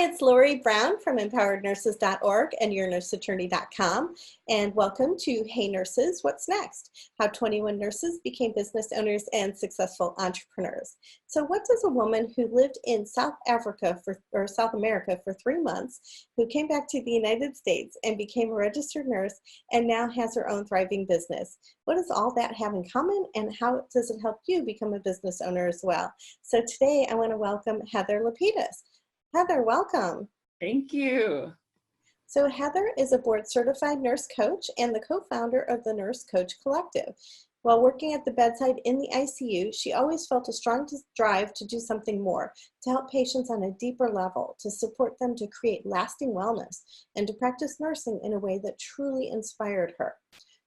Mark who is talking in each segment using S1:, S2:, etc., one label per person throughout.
S1: it's Lorie Brown from empowerednurses.org and yournurseattorney.com, and welcome to Hey Nurses, What's Next? How 21 nurses became business owners and successful entrepreneurs. So what does a woman who lived in South America for 3 months, who came back to the United States and became a registered nurse and now has her own thriving business, what does all that have in common, and how does it help you become a business owner as well? So today I want to welcome Heather Lapides. Heather, welcome.
S2: Thank you.
S1: So Heather is a board-certified nurse coach and the co-founder of the Nurse Coach Collective. While working at the bedside in the ICU, she always felt a strong drive to do something more, to help patients on a deeper level, to support them to create lasting wellness, and to practice nursing in a way that truly inspired her.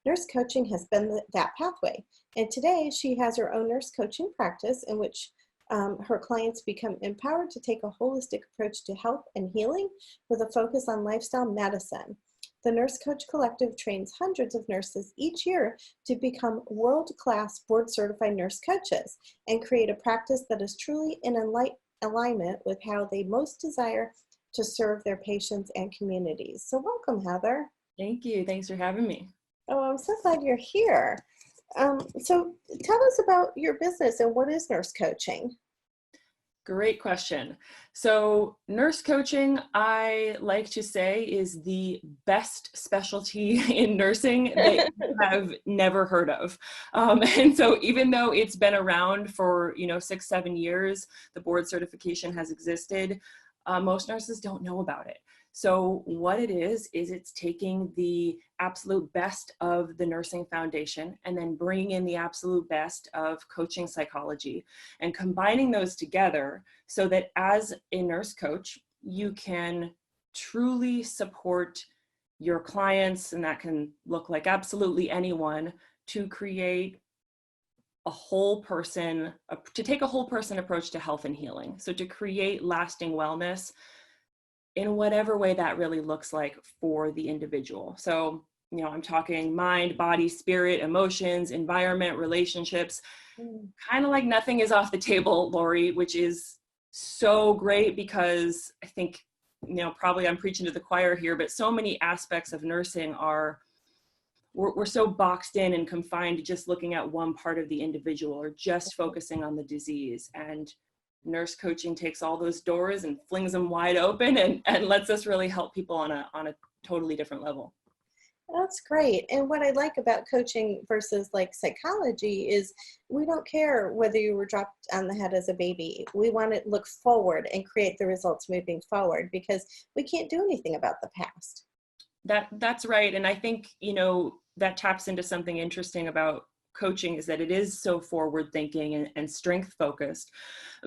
S1: Nurse coaching has been that pathway, and today she has her own nurse coaching practice in which her clients become empowered to take a holistic approach to health and healing with a focus on lifestyle medicine. The Nurse Coach Collective trains hundreds of nurses each year to become world-class board-certified nurse coaches and create a practice that is truly in alignment with how they most desire to serve their patients and communities. So welcome, Heather.
S2: Thank you. Thanks for having me.
S1: Oh, I'm so glad you're here. So tell us about your business and what is nurse coaching?
S2: Great question. So nurse coaching, I like to say, is the best specialty in nursing that you have never heard of. And so even though it's been around for 6-7 years, the board certification has existed, most nurses don't know about it. So what it is it's taking the absolute best of the nursing foundation and then bringing in the absolute best of coaching psychology and combining those together so that as a nurse coach, you can truly support your clients, and that can look like absolutely anyone, to create a whole person, to take a whole person approach to health and healing. So to create lasting wellness in whatever way that really looks like for the individual. So, I'm talking mind, body, spirit, emotions, environment, relationships, kind of like nothing is off the table, Lorie, which is so great because I think, probably I'm preaching to the choir here, but so many aspects of nursing we're so boxed in and confined to just looking at one part of the individual or just focusing on the disease. And nurse coaching takes all those doors and flings them wide open and lets us really help people on a totally different level.
S1: That's great. And what I like about coaching versus like psychology is we don't care whether you were dropped on the head as a baby. We want to look forward and create the results moving forward because we can't do anything about the past.
S2: That's right. And I think, that taps into something interesting about coaching is that it is so forward thinking and strength focused.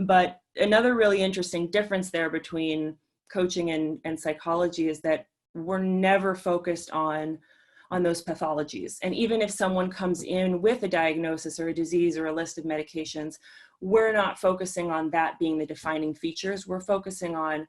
S2: But another really interesting difference there between coaching and psychology is that we're never focused on those pathologies. And even if someone comes in with a diagnosis or a disease or a list of medications, we're not focusing on that being the defining features. We're focusing on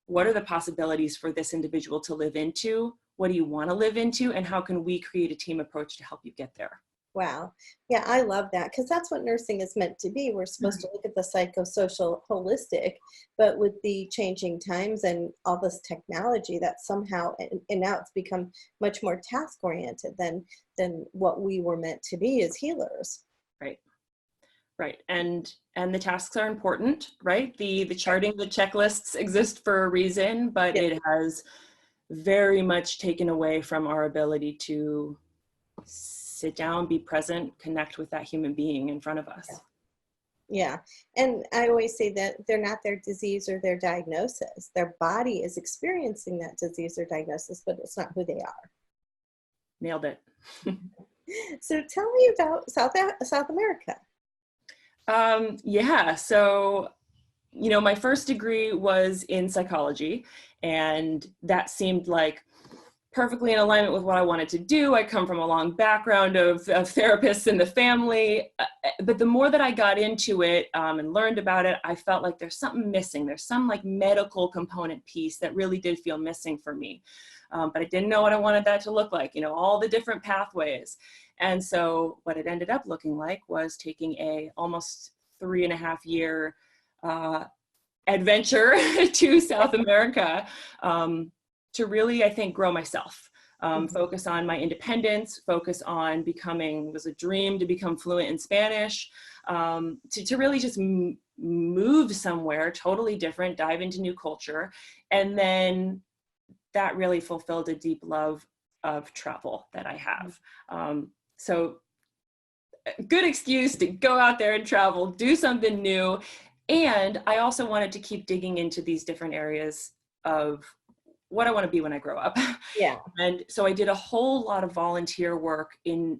S2: what are the possibilities for this individual to live into? What do you want to live into? And how can we create a team approach to help you get there?
S1: Wow. Yeah, I love that because that's what nursing is meant to be. We're supposed to look at the psychosocial holistic, but with the changing times and all this technology that somehow, and now it's become much more task oriented than what we were meant to be as healers.
S2: Right. And the tasks are important, right? The charting, the checklists exist for a reason, but it has very much taken away from our ability to sit down, be present, connect with that human being in front of us.
S1: Yeah. And I always say that they're not their disease or their diagnosis. Their body is experiencing that disease or diagnosis, but it's not who they are.
S2: Nailed it.
S1: So tell me about South America.
S2: Yeah. So, my first degree was in psychology, and that seemed like perfectly in alignment with what I wanted to do. I come from a long background of therapists in the family, but the more that I got into it and learned about it, I felt like there's something missing. There's some like medical component piece that really did feel missing for me. But I didn't know what I wanted that to look like, all the different pathways. And so what it ended up looking like was taking a almost 3.5 year adventure to South America to really, I think, grow myself. Focus on my independence, focus on becoming, was a dream to become fluent in Spanish, to really just move somewhere totally different, dive into new culture. And then that really fulfilled a deep love of travel that I have. So a good excuse to go out there and travel, do something new. And I also wanted to keep digging into these different areas of what I want to be when I grow up.
S1: Yeah.
S2: And so I did a whole lot of volunteer work in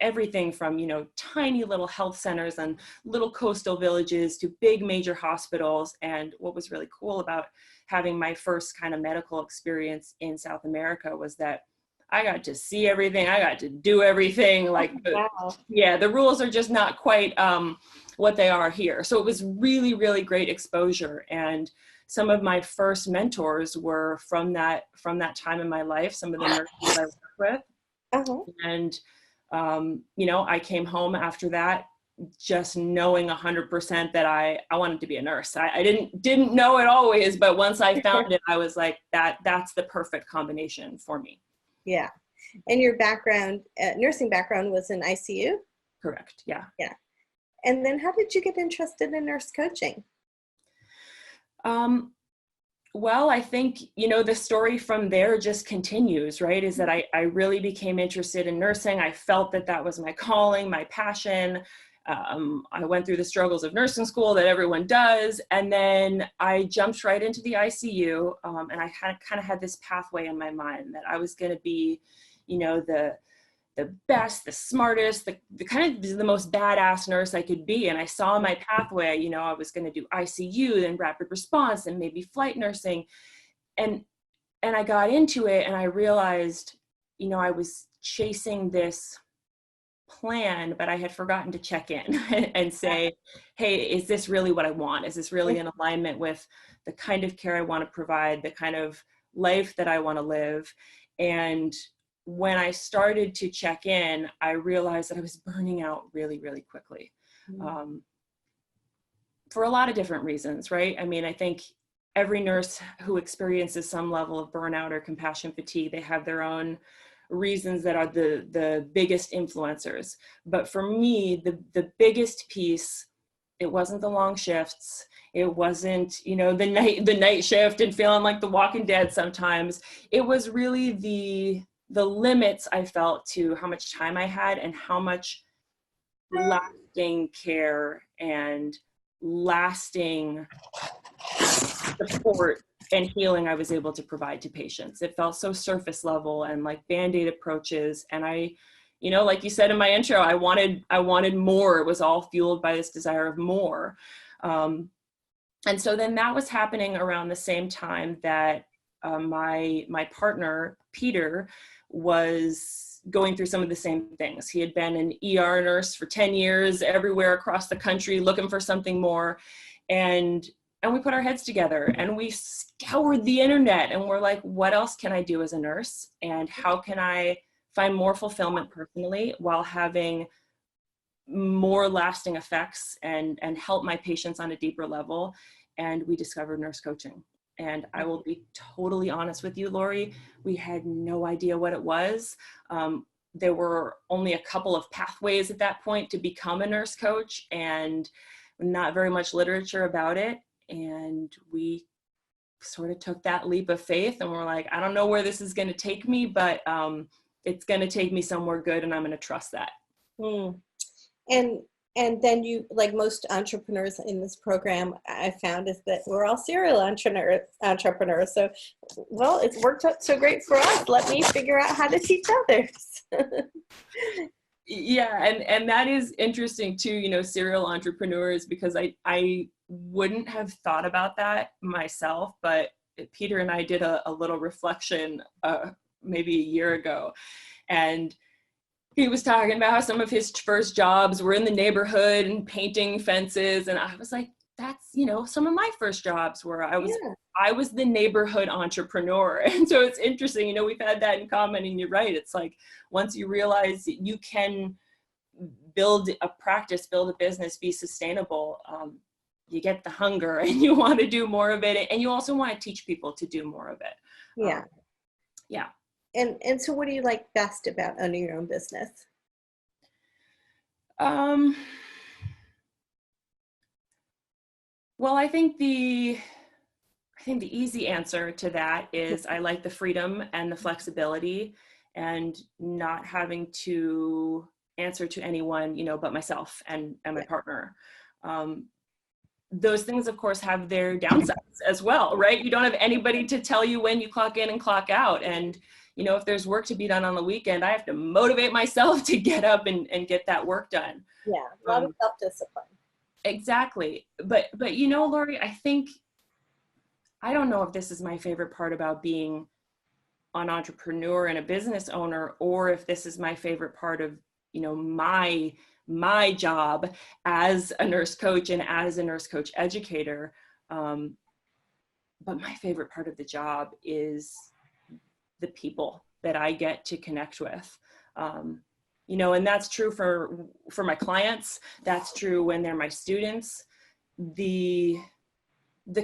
S2: everything from, tiny little health centers and little coastal villages to big major hospitals. And what was really cool about having my first kind of medical experience in South America was that I got to see everything. I got to do everything. Like,
S1: Wow.
S2: the rules are just not quite what they are here. So it was really, really great exposure. And some of my first mentors were from that time in my life, some of the nurses I worked with.
S1: Uh-huh.
S2: And, I came home after that just knowing 100% that I wanted to be a nurse. I didn't know it always, but once I found it, I was like, that's the perfect combination for me.
S1: Yeah. And your background, nursing background, was in ICU?
S2: Correct. Yeah.
S1: Yeah. And then how did you get interested in nurse coaching?
S2: Well, I think, the story from there just continues, right? Is that I really became interested in nursing. I felt that was my calling, my passion. I went through the struggles of nursing school that everyone does. And then I jumped right into the ICU. And I kind of had this pathway in my mind that I was going to be, the best, the smartest, the kind of the most badass nurse I could be. And I saw my pathway, I was going to do ICU, then rapid response, and maybe flight nursing. And I got into it and I realized, I was chasing this plan, but I had forgotten to check in and say, hey, is this really what I want? Is this really in alignment with the kind of care I want to provide, the kind of life that I want to live? And when I started to check in, I realized that I was burning out really, really quickly, for a lot of different reasons, right? I mean, I think every nurse who experiences some level of burnout or compassion fatigue, they have their own reasons that are the biggest influencers. But for me, the biggest piece, it wasn't the long shifts. It wasn't, the night shift and feeling like the Walking Dead sometimes. It was really the limits I felt to how much time I had and how much lasting care and lasting support and healing I was able to provide to patients. It felt so surface level and like Band-Aid approaches. And I, like you said in my intro, I wanted more. It was all fueled by this desire of more. And so then that was happening around the same time that my partner, Peter, was going through some of the same things. He had been an ER nurse for 10 years, everywhere across the country, looking for something more. And we put our heads together and we scoured the internet and we're like, what else can I do as a nurse? And how can I find more fulfillment personally while having more lasting effects and help my patients on a deeper level? And we discovered nurse coaching. And I will be totally honest with you, Lorie, we had no idea what it was. There were only a couple of pathways at that point to become a nurse coach and not very much literature about it. And we sort of took that leap of faith and we're like, I don't know where this is going to take me, but it's going to take me somewhere good and I'm going to trust that.
S1: And then you, like most entrepreneurs in this program, I found is that we're all serial entrepreneurs. So, well, it's worked out so great for us. Let me figure out how to teach others.
S2: Yeah, and that is interesting too, serial entrepreneurs, because I wouldn't have thought about that myself, but Peter and I did a little reflection maybe a year ago, and he was talking about how some of his first jobs were in the neighborhood and painting fences. And I was like, that's, some of my first jobs were, I was the neighborhood entrepreneur. And so it's interesting, we've had that in common, and you're right. It's like, once you realize that you can build a practice, build a business, be sustainable, you get the hunger and you want to do more of it. And you also want to teach people to do more of it.
S1: Yeah.
S2: Yeah.
S1: And so what do you like best about owning your own business?
S2: Well, I think the easy answer to that is I like the freedom and the flexibility and not having to answer to anyone, but myself and my partner. Those things, of course, have their downsides as well, right? You don't have anybody to tell you when you clock in and clock out. And, if there's work to be done on the weekend, I have to motivate myself to get up and get that work done.
S1: Yeah, a lot of self-discipline.
S2: Exactly. But Lorie, I don't know if this is my favorite part about being an entrepreneur and a business owner, or if this is my favorite part of, my job as a nurse coach and as a nurse coach educator. But my favorite part of the job is the people that I get to connect with. And that's true for my clients. That's true when they're my students. The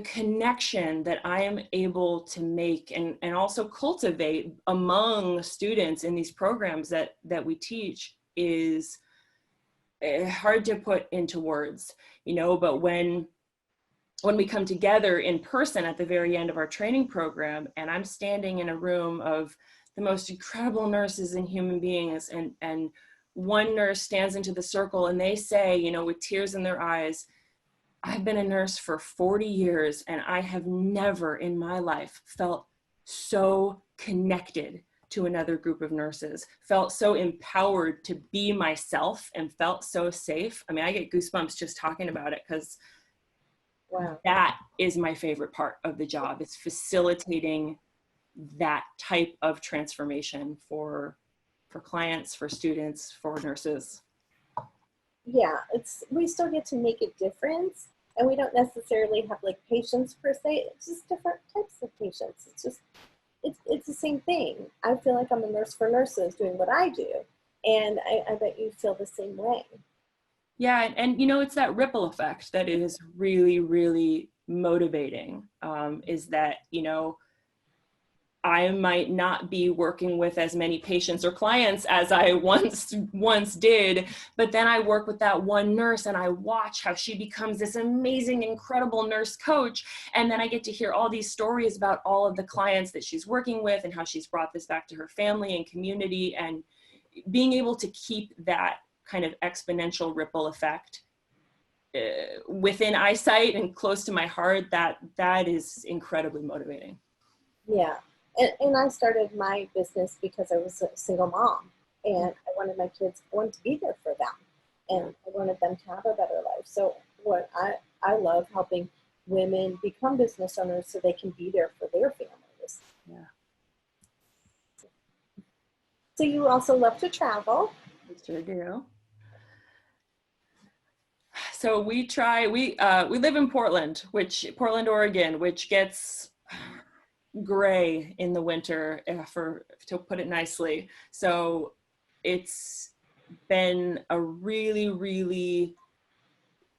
S2: connection that I am able to make and also cultivate among students in these programs that we teach is hard to put into words, but when we come together in person at the very end of our training program, and I'm standing in a room of the most incredible nurses and human beings, and one nurse stands into the circle and they say, with tears in their eyes, I've been a nurse for 40 years and I have never in my life felt so connected to another group of nurses, felt so empowered to be myself, and felt so safe. I mean, I get goosebumps just talking about it, because
S1: wow,
S2: that is my favorite part of the job. It's facilitating that type of transformation for clients, for students, for nurses.
S1: Yeah, we still get to make a difference, and we don't necessarily have like patients per se. It's just different types of patients. It's the same thing. I feel like I'm a nurse for nurses doing what I do, and I bet you feel the same way.
S2: Yeah, and it's that ripple effect that is really, really motivating. Is that I might not be working with as many patients or clients as I once did, but then I work with that one nurse and I watch how she becomes this amazing, incredible nurse coach. And then I get to hear all these stories about all of the clients that she's working with and how she's brought this back to her family and community, and being able to keep that kind of exponential ripple effect within eyesight and close to my heart, that is incredibly motivating.
S1: Yeah. And I started my business because I was a single mom, and I wanted my kids, I wanted to be there for them, and I wanted them to have a better life. So what I love helping women become business owners so they can be there for their families.
S2: Yeah.
S1: So you also love to travel.
S2: We sure do. So we live in Portland, Oregon, which gets gray in the winter, to put it nicely. So it's been a really, really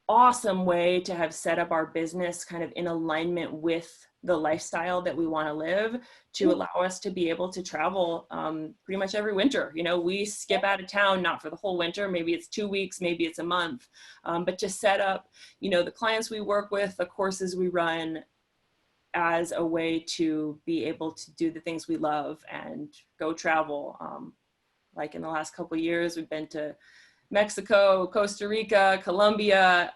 S2: awesome way to have set up our business kind of in alignment with the lifestyle that we want to live, to allow us to be able to travel pretty much every winter. We skip out of town, not for the whole winter, maybe it's 2 weeks, maybe it's a month, but to set up, the clients we work with, the courses we run, as a way to be able to do the things we love and go travel. Like in the last couple of years, we've been to Mexico, Costa Rica, Colombia.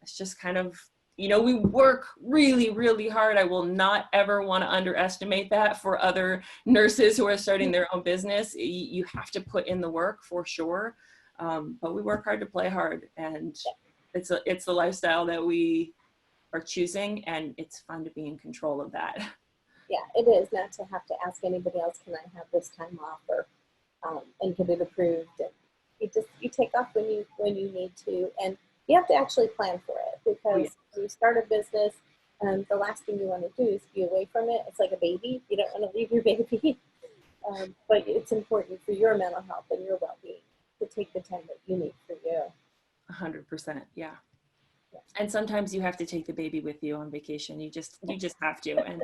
S2: It's just kind of, we work really, really hard. I will not ever want to underestimate that for other nurses who are starting their own business. You have to put in the work for sure. But we work hard to play hard, and it's the lifestyle that we are choosing, and it's fun to be in control of that.
S1: Yeah, it is, not to have to ask anybody else, can I have this time off, or and get it approved. And you take off when you need to, and you have to actually plan for it, because when you start a business, the last thing you want to do is be away from it. It's like a baby. You don't want to leave your baby, but it's important for your mental health and your well-being to take the time that you need for you.
S2: 100%, yeah. And sometimes you have to take the baby with you on vacation. You just have to.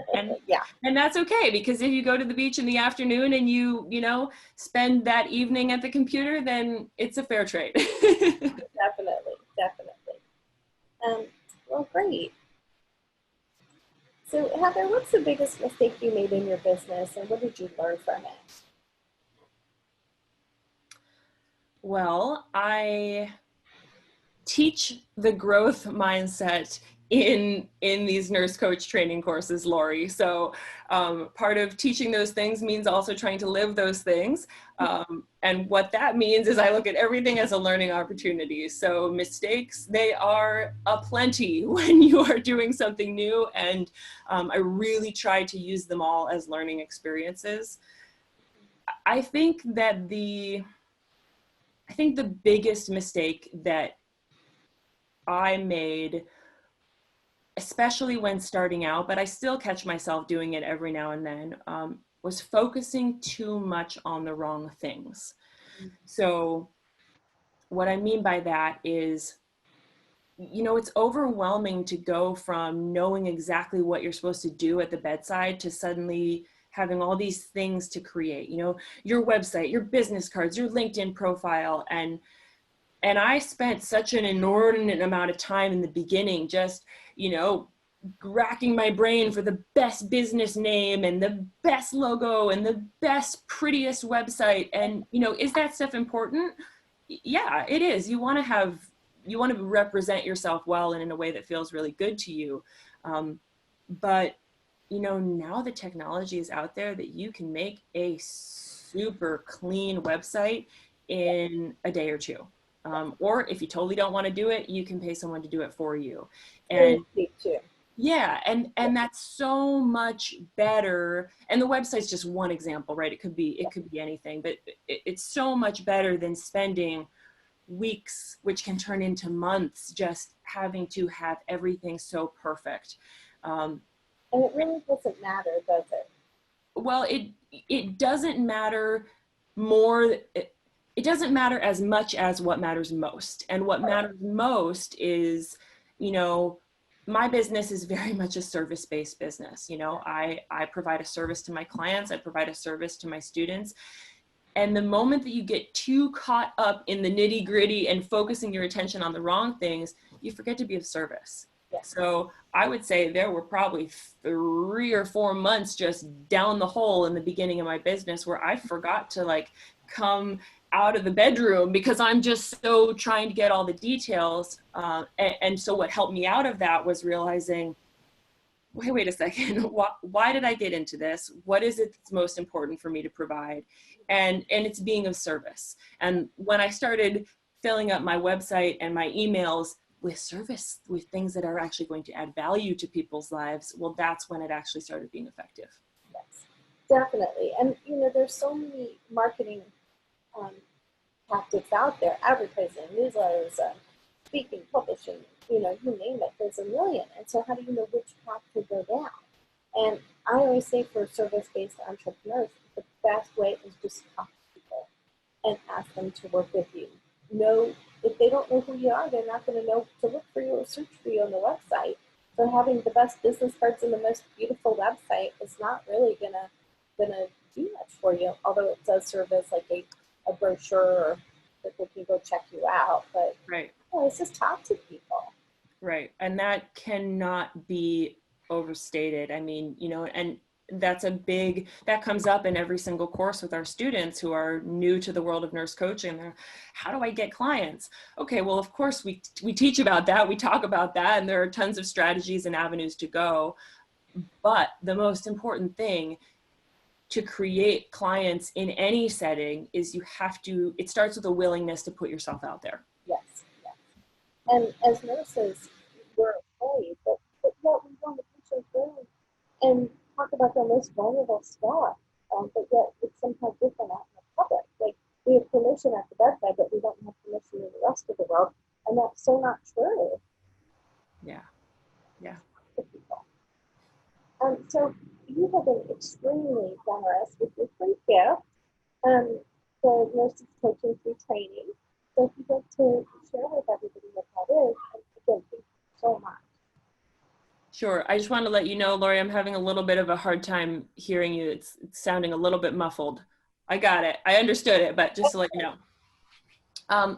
S1: Yeah.
S2: And that's okay, because if you go to the beach in the afternoon and you know, spend that evening at the computer, then it's a fair trade.
S1: Definitely, definitely. Well, great. So Heather, what's the biggest mistake you made in your business and what did you learn from it?
S2: Well, I teach the growth mindset in these nurse coach training courses, Lorie. So part of teaching those things means also trying to live those things. And what that means is I look at everything as a learning opportunity. So mistakes, they are aplenty when you are doing something new. And I really try to use them all as learning experiences. I think the biggest mistake that I made, especially when starting out, but I still catch myself doing it every now and then, was focusing too much on the wrong things. So what I mean by that is, you know, it's overwhelming to go from knowing exactly what you're supposed to do at the bedside to suddenly having all these things to create, you know, your website, your business cards, your LinkedIn profile. And I spent such an inordinate amount of time in the beginning just, you know, racking my brain for the best business name and the best logo and the best, prettiest website. And, you know, is that stuff important? Yeah, it is. You want to represent yourself well and in a way that feels really good to you. But, you know, now the technology is out there that you can make a super clean website in a day or two. Or if you totally don't want to do it, you can pay someone to do it for you. And yeah, and that's so much better. And the website's just one example, right? It could be anything, but it's so much better than spending weeks, which can turn into months, just having to have everything so perfect.
S1: And it really doesn't matter, does it?
S2: Well, it doesn't matter more. It doesn't matter as much as what matters most. And what matters most is, you know, my business is very much a service-based business. You know, I provide a service to my clients. I provide a service to my students. And the moment that you get too caught up in the nitty gritty and focusing your attention on the wrong things, you forget to be of service. Yeah. So I would say there were probably 3 or 4 months just down the hole in the beginning of my business where I forgot to like come out of the bedroom because I'm just so trying to get all the details. And so what helped me out of that was realizing, wait a second, why did I get into this? What is it that's most important for me to provide? And it's being of service. And when I started filling up my website and my emails with service, with things that are actually going to add value to people's lives, well, that's when it actually started being effective.
S1: Yes, definitely. And, you know, there's so many marketing tactics out there, advertising, newsletters, speaking, publishing, you know, you name it, there's a million. And so how do you know which path to go down? And I always say for service-based entrepreneurs, the best way is just talk to people and ask them to work with you. Know if they don't know who you are, they're not going to know to look for you or search for you on the website. So having the best business cards and the most beautiful website is not really gonna do much for you, although it does serve as like a brochure that they can go check you out. But
S2: right,
S1: it's just talk to people.
S2: Right, and that cannot be overstated. I mean, you know, and that comes up in every single course with our students who are new to the world of nurse coaching. They're, how do I get clients? Okay, well, of course we teach about that, we talk about that, and there are tons of strategies and avenues to go. But the most important thing to create clients in any setting is it starts with a willingness to put yourself out there.
S1: Yes, yes. And as nurses, we're afraid, but yet we want to push our through and talk about their most vulnerable stuff. But yet it's sometimes different out in the public. Like we have permission at the bedside, but we don't have permission in the rest of the world, and that's so not true.
S2: Yeah, yeah.
S1: To people. So you have been extremely generous with your free gift, the nurses coaching through training. So if you'd like to share with everybody what that is, and again, thank you so
S2: Sure. I just wanted to let you know, Lorie, I'm having a little bit of a hard time hearing you. It's sounding a little bit muffled. I got it. I understood it, but just to let you know.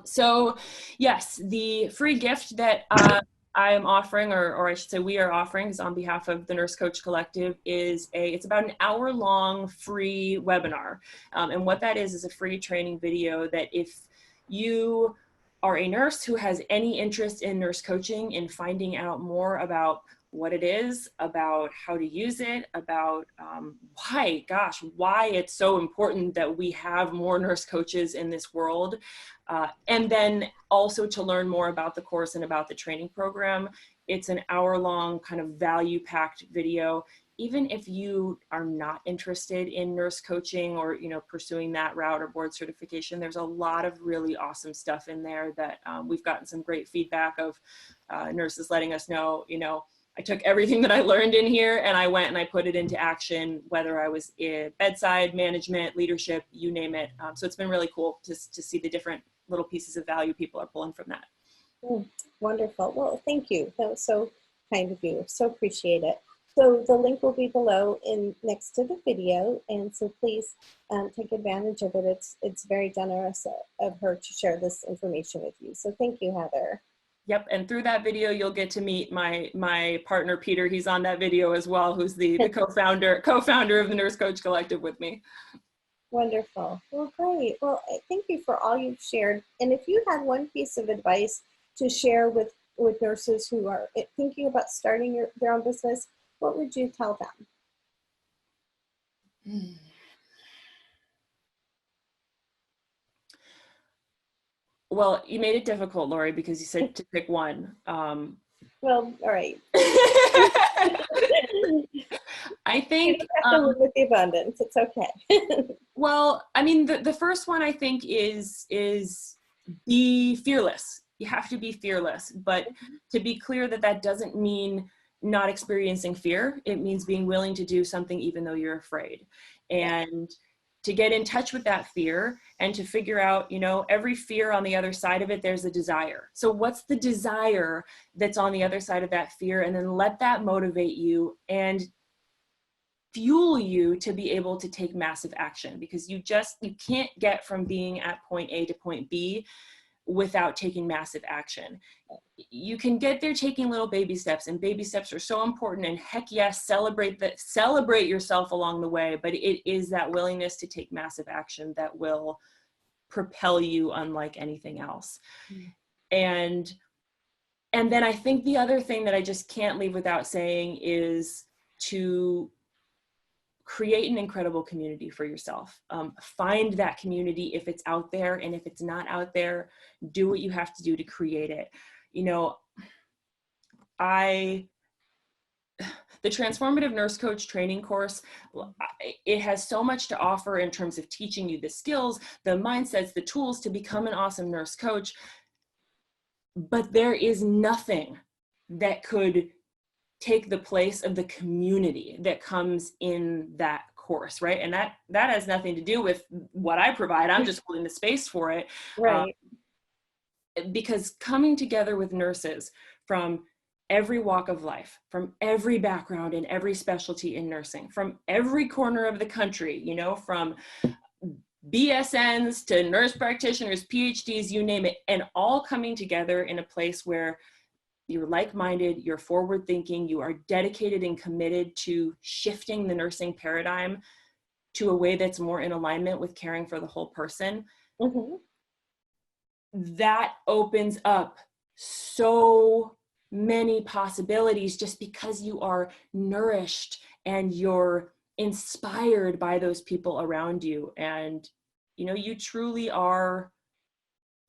S2: So yes, the free gift that I am offering, or I should say we are offering, is on behalf of the Nurse Coach Collective, it's about an hour-long free webinar. And what that is a free training video that if you are a nurse who has any interest in nurse coaching, in finding out more about what it is, about how to use it, about why it's so important that we have more nurse coaches in this world. And then also to learn more about the course and about the training program. It's an hour-long kind of value-packed video. Even if you are not interested in nurse coaching or, pursuing that route or board certification, there's a lot of really awesome stuff in there that we've gotten some great feedback of nurses letting us know, I took everything that I learned in here and I went and I put it into action, whether I was in bedside, management, leadership, you name it. So it's been really cool to see the different little pieces of value people are pulling from that.
S1: Wonderful. Well, thank you. That was so kind of you. So appreciate it. So the link will be below next to the video. And so please take advantage of it. It's very generous of her to share this information with you. So thank you, Heather.
S2: Yep, and through that video, you'll get to meet my partner, Peter. He's on that video as well, who's the co-founder of the Nurse Coach Collective with me.
S1: Wonderful. Well, great. Well, thank you for all you've shared. And if you had one piece of advice to share with nurses who are thinking about starting their own business, what would you tell them?
S2: Well, you made it difficult, Lorie, because you said to pick one.
S1: Well, all right.
S2: I think
S1: you have to live with the abundance. It's okay.
S2: Well, I mean, the first one I think is be fearless. You have to be fearless, but to be clear that doesn't mean not experiencing fear. It means being willing to do something even though you're afraid, and to get in touch with that fear and to figure out, every fear on the other side of it, there's a desire. So what's the desire that's on the other side of that fear? And then let that motivate you and fuel you to be able to take massive action, because you can't get from being at point A to point B without taking massive action. You can get there taking little baby steps, and baby steps are so important, and heck yes, celebrate yourself along the way, but it is that willingness to take massive action that will propel you unlike anything else. And then I think the other thing that I just can't leave without saying is to create an incredible community for yourself. Find that community if it's out there, and if it's not out there, do what you have to do to create it. The Transformative Nurse Coach training course, it has so much to offer in terms of teaching you the skills, the mindsets, the tools to become an awesome nurse coach. But there is nothing that could take the place of the community that comes in that course, right? And that has nothing to do with what I provide. I'm just holding the space for it.
S1: Right.
S2: Because coming together with nurses from every walk of life, from every background and every specialty in nursing, from every corner of the country, from BSNs to nurse practitioners, PhDs, you name it, and all coming together in a place where you're like-minded, you're forward-thinking, you are dedicated and committed to shifting the nursing paradigm to a way that's more in alignment with caring for the whole person. Mm-hmm. That opens up so many possibilities, just because you are nourished and you're inspired by those people around you. And, you truly are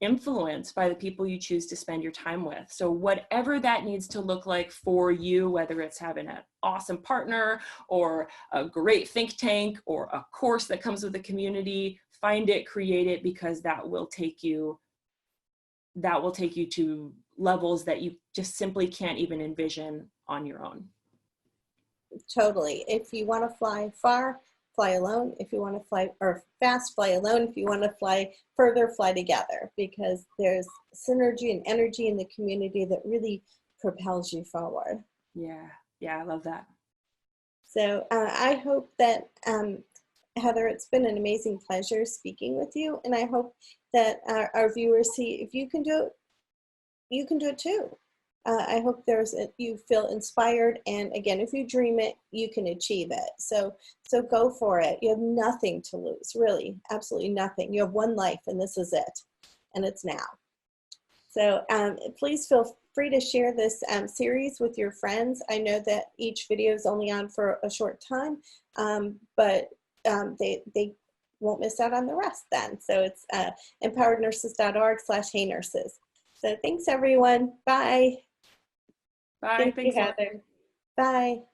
S2: influenced by the people you choose to spend your time with. So whatever that needs to look like for you, whether it's having an awesome partner or a great think tank or a course that comes with a community, find it, create it, because that will take you to levels that you just simply can't even envision on your own.
S1: Totally. If you want to fly far, fly alone. If you want to fly fast, fly alone. If you want to fly further, fly together, because there's synergy and energy in the community that really propels you forward.
S2: Yeah. Yeah, I love that.
S1: So I hope that, Heather, it's been an amazing pleasure speaking with you. And I hope that our viewers see if you can do it, you can do it too. I hope you feel inspired. And again, if you dream it, you can achieve it. So go for it. You have nothing to lose, really, absolutely nothing. You have one life and this is it. And it's now. So please feel free to share this series with your friends. I know that each video is only on for a short time, but they won't miss out on the rest then. So it's empowerednurses.org/heynurses. So thanks everyone. Bye.
S2: Bye.
S1: Thank you,
S2: Thanks, Lorie.
S1: Heather. Bye.